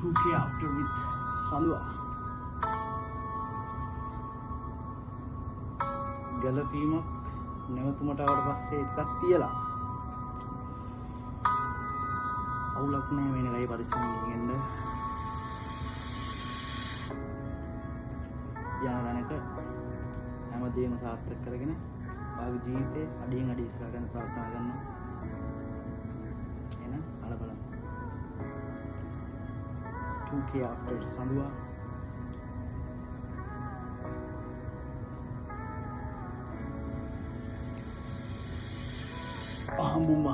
2K after with Salwa. ගැලපීමක් නැවතුමට ආවට පස්සේ එකක් තියලා අවුලක් නැහැ මේ නේද පරිස්සමෙන් ඉන්න යන තැනක හැමදේම සාර්ථක කරගෙන ඔයාගේ ජීවිතේ අඩියෙන් අඩිය ඉස්සරහට යන්න ප්‍රාර්ථනා කරනවා එහෙනම් අල බලමු 2K after Salwa.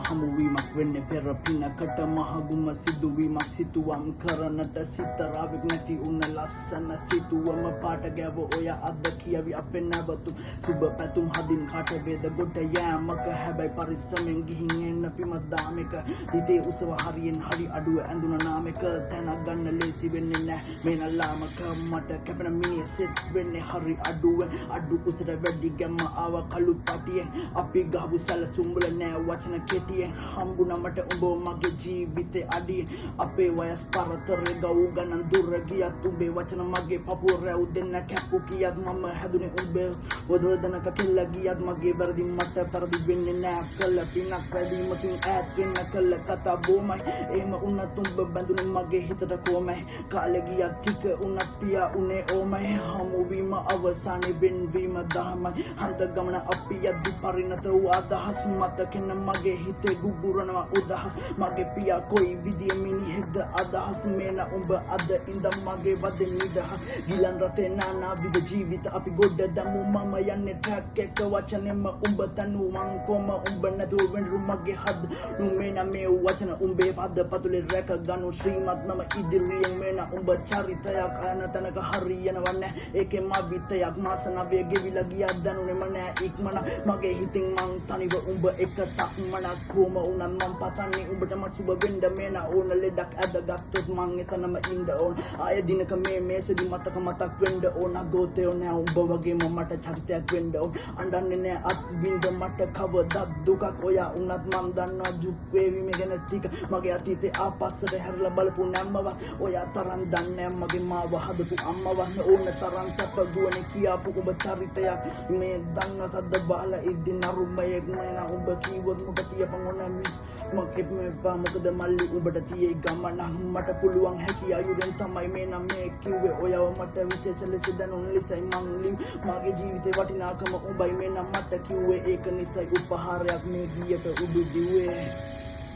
Hamuwimක් වෙන්නේ පෙර පිනකට මහගුම සිදුවීමක් සිතුවම් කරනට සිතරාවෙක් නැති උන ලස්සන සිතුවම පාට ගැව ඔය අද කියවි අපේ නැවතු සුබ පැතුම් හදින් කාට වේද ගොඩ යෑමක හැබැයි පරිස්සමෙන් ගිහින් එන්න පිමදාමක දිතේ උසව හරියෙන් හරි අඩුව ඇඳුන නාමක තැනක් ගන්න ලේසි වෙන්නේ නැහැ මේ නලාමක මට කැපෙන මිනිහ සෙට් වෙන්නේ හරි අඩු උසට වැඩි ගැම්ම ආව කළු පාටියෙන් අපි ගහපු සැලසුම් වල නෑ වචන කෙටියෙන් හම්බුනා මට උඹ මගේ ජීවිතේ අඩියෙන් අපේ වයස් පරතරේ ගව් ගණන් දුර ගියත් උඹේ වචන මගේ පපුව රැව් දෙන්න කැප්පු කියත් මම හැදුනේ උඹේ වදවදනක කෙල්ල ගියත් මගේ වැරදි මට පරදි වෙන්නේ නෑ කළ පිනක් වැඩිමකින් ඈත් වෙන්න කළ කතා බොමයි එහෙම උනත් උඹ බඳුනේ මගේ හිතට කොමයි කාලේ ගියත් ටික උනත් පියා උනේ ඕමයි හමුවීම අවසානේ වෙන්වීම දහමයි හන්ද ගමන අපි යද්දි පරිණත වූ අදහස් මතකෙන මගේ හිතේ ගුගුරනවා උදහස් මගේ පියා කොයි විදිය මිනිහෙක්ද අදහස් මේන උඹ අද ඉඳන් මගේ වදෙන් නිදහස් ගිලන් රටේ නානා විද ජීවිත අපි ගොඩ දමු මම යන්නේ ට්‍රැක් එක වචනෙම උඹ තනුවන් කොම උඹ නැතුව වෙනරු මගේ හද නුමේන මේ වචන උඹේ පද පතුලේ රැක ගනු ශ්‍රීමත් නම ඉදිරියෙන් මේන උඹ චරිතයක් අයන තනක හරියනවා නෑ ඒකේ මවිතයක් මාස නවයේ ගෙවිලා ගියා දනුනේම නෑ ඉක්මන මගේ හිතින් මං තනිව උඹ එක සක්මනක් කොම උනන් මං පතන්නේ උඹටම සුබ වෙන්න මේන ඕන ලෙඩක් ඇදගත්තොත් මං එතනම ඉන්න ඕන ආය දිනක මේ මේසෙදි මතක වෙන්න ඕන ගෝතේ නෑ උඹ වගේම මට චරිතයක් වෙන්න ඕන අඬන්නේ නෑ අත් විඳ මට කවදත් දුකක් ඔයා උනත් මං දන්නවා දුක් වේවි මේ ගැන ටික මගේ අතීතේ ආපස්සට හැරලා බලපු නැම්මව ඔයා තරම් දන්නේ මගේ මාව හදපු අම්මව ඕන තරම් සැප දුවනේ කියාපු උඹ චරිතයක් මේ දන්න සද්ද බාලා ඉද්දි නරුමයෙක් නේන උඹ කිව්වොත් මොකද තියපන් ඕනමි මගේ මේ මොකද මල්ලි උඹට තියේ ගමන මට පුළුවන් හැකි අයුරෙන් තමයි මේ නම් මේ කිව්වේ ඔයව මට විශේෂ ලෙස දැනුන ලෙසයි මං ලිව් මගේ ජීවිතේ වටිනාකම උඹයි මේ නම් මට කිව්වේ ඒක නිසයි උපහාරයක් මේ ගියට උඩු දිව්වේ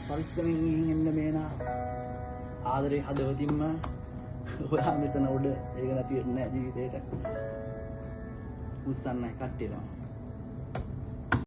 පරිස්සමෙන් ඉන්න මේන ආදරේ හදවතින්ම ඔයා මෙතන උඩ ඒක නැති වෙන්නේ නැහැ ජීවිතේට උස්සන්නයි කට්ටියලා